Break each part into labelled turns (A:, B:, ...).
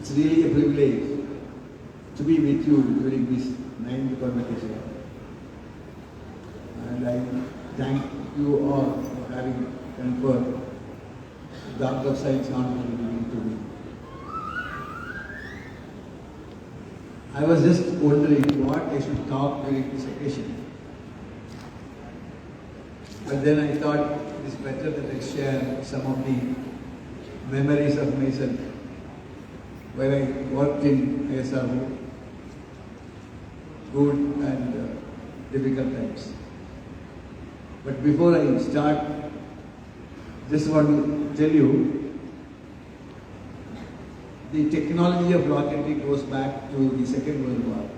A: It's really a privilege to be with you during this 9th convocation. And I thank you all for having conferred the Doctor of Science honor to me. I was just wondering what I should talk during this occasion. But then I thought it is better that I share some of the memories of myself where I worked in ISRO, good and difficult times. But before I start, just want to tell you, the technology of rocketry goes back to the Second World War.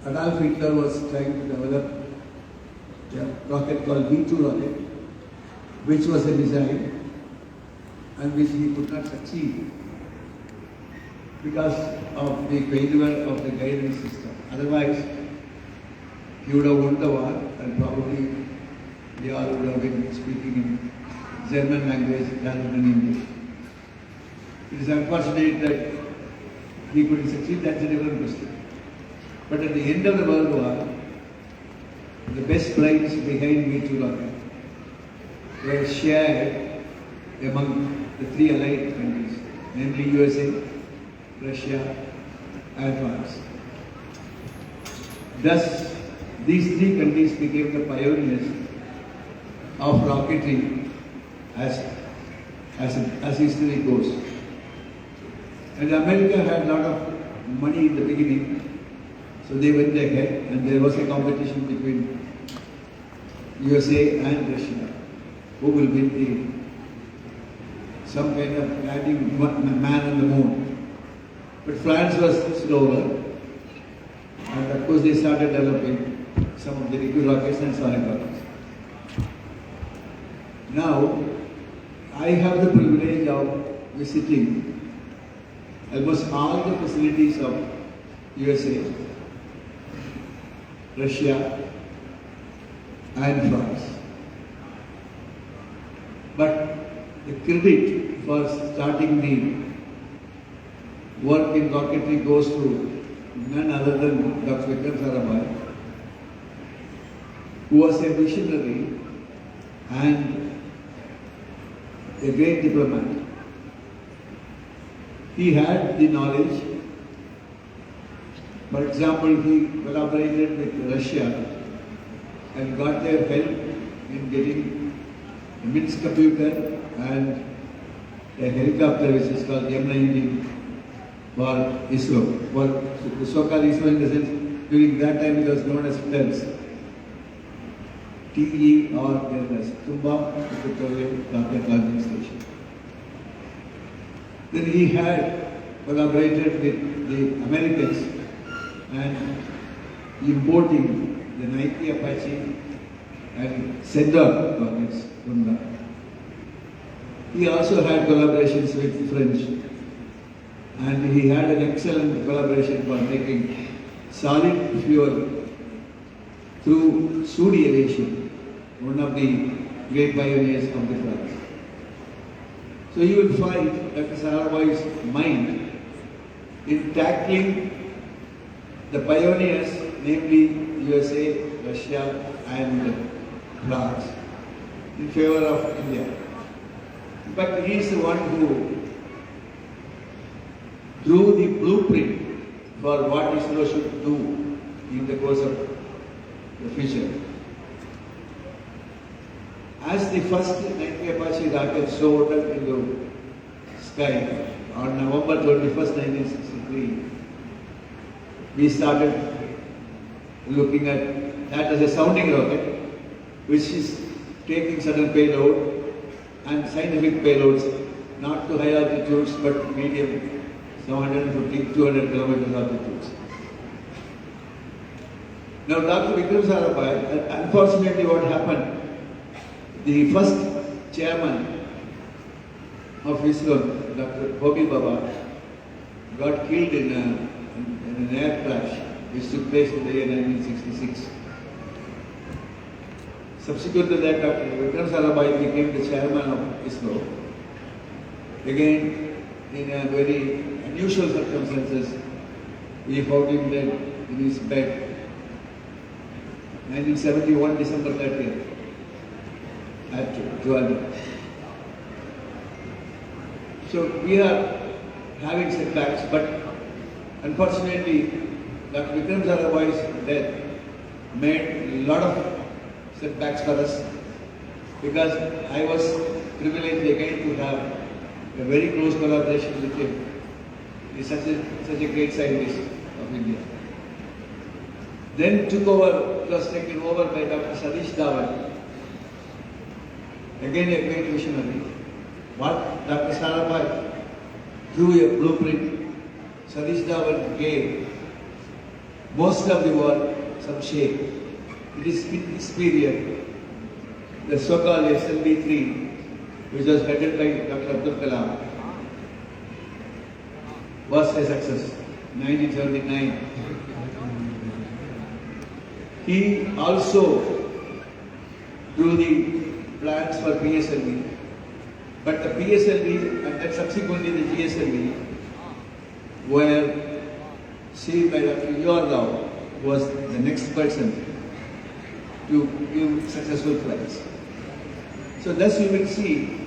A: Adolf Hitler was trying to develop a rocket called V2 rocket, which was a design and which he could not succeed because of the failure of the guidance system. Otherwise, he would have won the war and probably they all would have been speaking in German language rather than English. It is unfortunate that he couldn't succeed, that's a different question. But at the end of the World War, the best brains behind V2 rocket were shared among the three allied countries, namely USA, Russia, and France. Thus, these three countries became the pioneers of rocketry as history goes. And America had a lot of money in the beginning, so they went ahead and there was a competition between USA and Russia. Who will win some kind of landing man on the moon? But France was slower, and of course they started developing some of the liquid rockets and solid rockets. Now, I have the privilege of visiting almost all the facilities of USA, Russia, and France. But the credit for starting the work in rocketry goes to none other than Dr. Nambi, who was a visionary and a great diplomat. He had the knowledge. For example, he collaborated with Russia and got their help in getting a MITS computer and a helicopter which is called M19 for ISRO. For the so-called ISRO in the sense, during that time it was known as TELS. TE or TELS, Tumba Equatorial Rocket Launching Station. Then he had collaborated with the Americans and importing the Nike Apache and Centaur rockets from that. He also had collaborations with French, and he had an excellent collaboration for making solid fuel through Sud aviation, one of the great pioneers of the France. So you will find Dr. Sarabhai's mind in tackling the pioneers, namely USA, Russia, and France, in favor of India. But he is the one who drew the blueprint for what ISRO should do in the course of the future. As the first Nike Apache rocket soared up into the sky on November 21st, 1963, we started looking at that as a sounding rocket, which is taking certain payload and scientific payloads, not to high altitudes but medium, 150, 200 kilometers altitudes. Now, Dr. Vikram Sarabhai, unfortunately what happened, the first chairman of ISRO, Dr. Homi Baba, got killed in an air crash which took place in the year 1966. Subsequent to that, Dr. Vikram Sarabhai became the chairman of ISRO. Again, in a very unusual circumstances, we found him dead in his bed. 1971, December 30th, at Joanna. So we are having setbacks, but unfortunately, Dr. Vikram Sarabhai's death made a lot of setbacks for us, because I was privileged again to have a very close collaboration with him. He is such a great scientist of India. Then it was taken over by Dr. Satish Dhawan, again a great visionary. What Dr. Sarabhai drew a blueprint, Satish Dhawan gave most of the work some shape. It is in this period, the so-called SLB-3, which was headed by Dr. Abdul Kalam, was a success. 1979. He also drew the plans for PSLV, but the PSLV and then subsequently the GSLV were seen by Dr. U.R. Rao, who was the next person to give successful flights. So thus you will see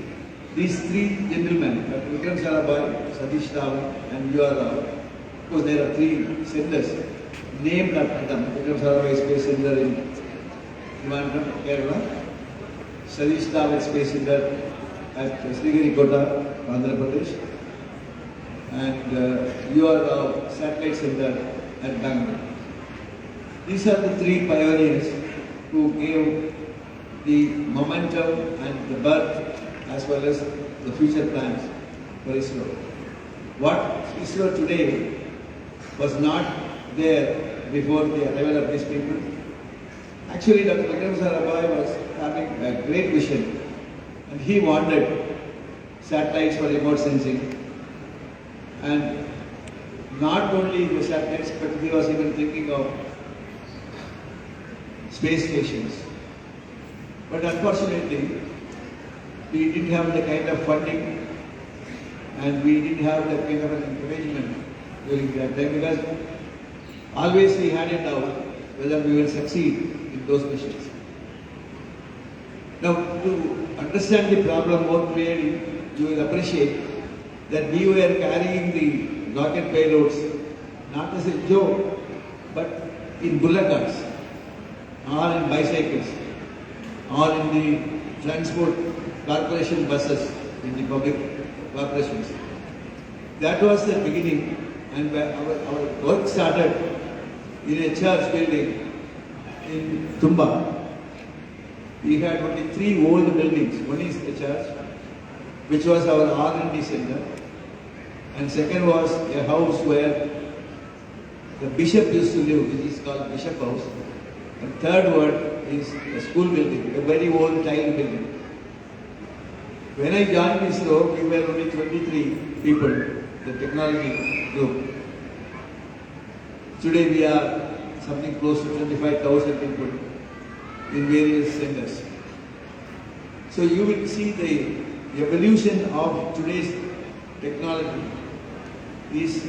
A: these three gentlemen, Dr. Vikram Sarabhai, Satish Dhawan and U.R. Rao, because there are three centers named after them. Vikram Sarabhai Space Center in Trivandrum, Kerala, Satish Dhawan Space Center at Sriharikota, Andhra Pradesh, and U.R. Rao Satellite Center at Bangalore. These are the three pioneers who gave the momentum and the birth as well as the future plans for ISRO. What ISRO today was not there before the arrival of these people. Actually, Dr. Vikram Sarabhai was having a great vision, and he wanted satellites for remote sensing, and not only the satellites, but he was even thinking of space stations. But unfortunately, we didn't have the kind of funding and we didn't have the kind of an encouragement during that time, because always we had a doubt whether we will succeed in those missions. Now, to understand the problem more clearly, you will appreciate that we were carrying the rocket payloads not as a joke, but in bullock carts, or in bicycles, or in the transport corporation buses, in the public corporations. That was the beginning, and our work started in a church building in Tumba. We had only three old buildings. One is the church, which was our R&D center, and second was a house where the bishop used to live, which is called Bishop House. And third one is a school building, a very old tiled building. When I joined ISRO, we were only 23 people, the technology group. Today we are something close to 25,000 people in various centers. So you will see the evolution of today's technology is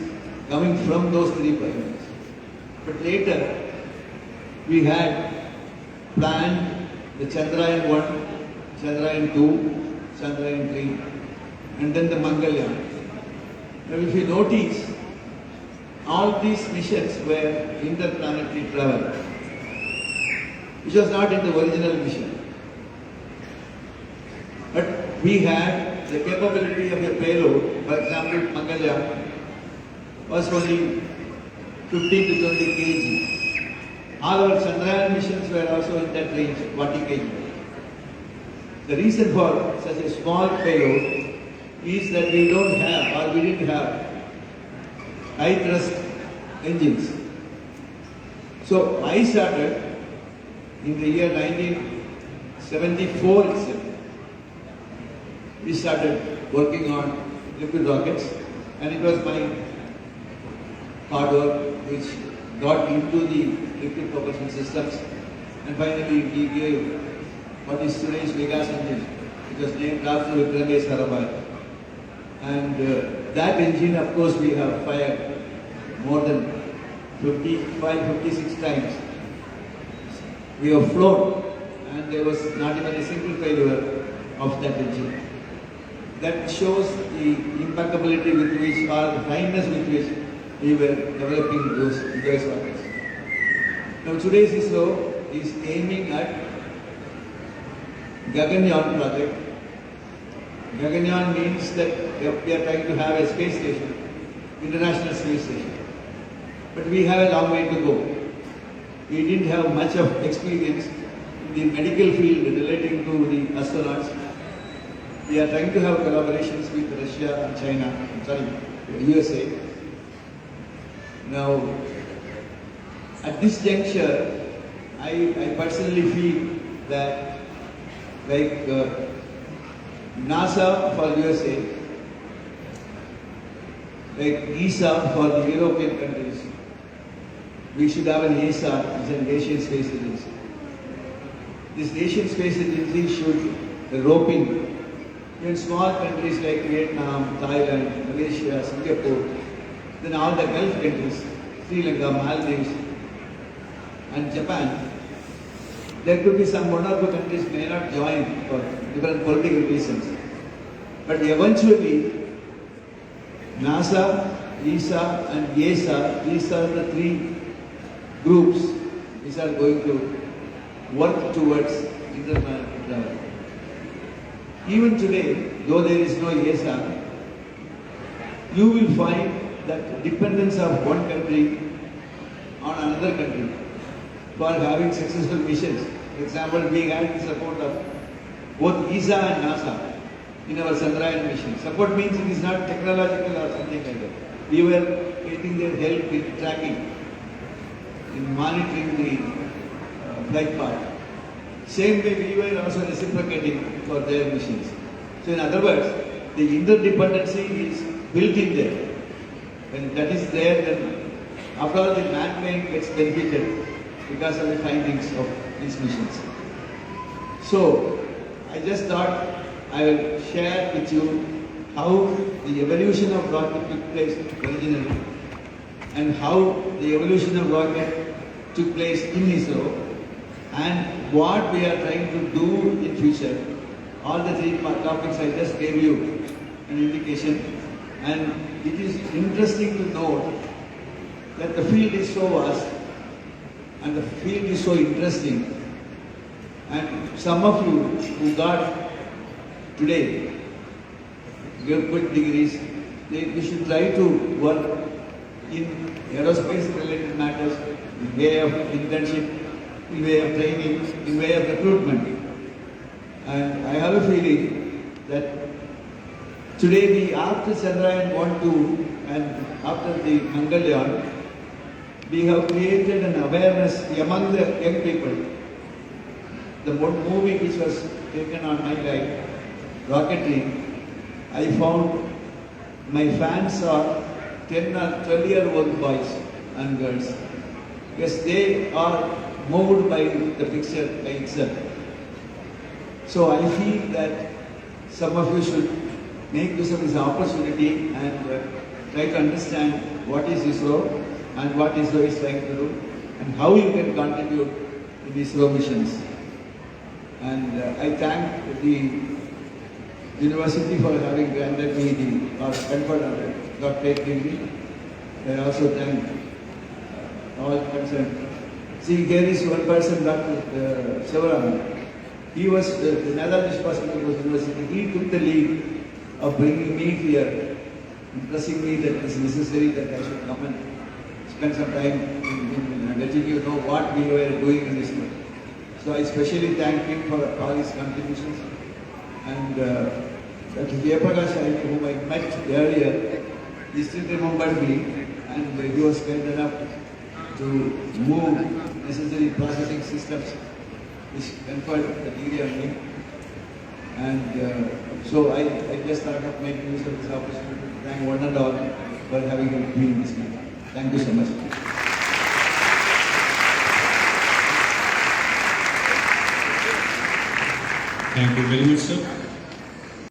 A: coming from those three pioneers. But later, we had planned the Chandrayaan-1, Chandrayaan-2, Chandrayaan-3, and then the Mangalyaan. Now if you notice, all these missions were interplanetary travel, which was not in the original mission. But we had the capability of a payload. For example, Mangalyaan was only 15 to 20 kg. All our Chandrayaan missions were also in that range, 40 kg. The reason for such a small payload is that we didn't have high thrust engines. So I started in the year 1974 itself. We started working on liquid rockets, and it was my hard work which got into the liquid propulsion systems, and finally we gave what is today's Vegas engine. It was named after Vikram Sarabhai. And that engine, of course, we have fired more than 55, 56 times. We have flown, and there was not even a single failure of that engine. That shows the impeccability with which, or the kindness with which we were developing those rockets. Now today's ISRO is aiming at Gaganyaan project. Gaganyaan means that we are trying to have a space station, international space station. But we have a long way to go. We didn't have much of experience in the medical field relating to the astronauts. We are trying to have collaborations with Russia and China, USA. Now, at this juncture, I personally feel that like NASA for USA, like ESA for the European countries, we should have an ESA, which is an Asian Space Agency. This Asian Space Agency should rope in even small countries like Vietnam, Thailand, Malaysia, Singapore, then all the Gulf countries, Sri Lanka, Maldives, and Japan. There could be some one or two countries may not join for different political reasons. But eventually, NASA, ESA, and ESA, these are the three groups which are going to work towards interplanetary travel. Even today, though there is no ESA, you will find that dependence of one country on another country for having successful missions. For example, we had the support of both ESA and NASA in our Chandrayaan mission. Support means it is not technological or something like that. We were getting their help in tracking, in monitoring the flight path. Same way we were also reciprocating for their missions. So in other words, the interdependency is built in there. When that is there, then after all the mankind gets benefited because of the findings of these missions. So I just thought I will share with you how the evolution of rocket took place originally and how the evolution of rocket took place in ISRO and what we are trying to do in future. All the three topics I just gave you an indication, and it is interesting to note that the field is so vast and the field is so interesting, and some of you who got today good degrees, we should try to work in aerospace related matters, in way of internship, in way of training, in way of recruitment. And I have a feeling that today after Chandrayaan 1, 2 and after the Mangalyaan, we have created an awareness among the young people. The movie which was taken on my life, Rocketry, I found my fans are 10 or 12-year-old boys and girls, because they are moved by the picture by itself. So I feel that some of you should make use of this opportunity and try to understand what is ISRO and what ISRO is trying to do and how you can contribute in ISRO missions. And I thank the university for having granted me the, or conferred a doctorate degree. I also thank all concerned. See, here is one person, Dr. Shivaram. He was the Netherlands Hospital University. He took the lead of bringing me here, impressing me that it is necessary that I should come and spend some time in letting you know what we were doing in this work. So I especially thank him for all his contributions. And Dr. Jayapakash, whom I met earlier, he still remembered me, and he was kind enough to move necessary processing systems which conferred the degree on me. And so I just thought of making use of this opportunity to thank one and all for having me in this meeting. Thank you so much.
B: Thank you very much, sir.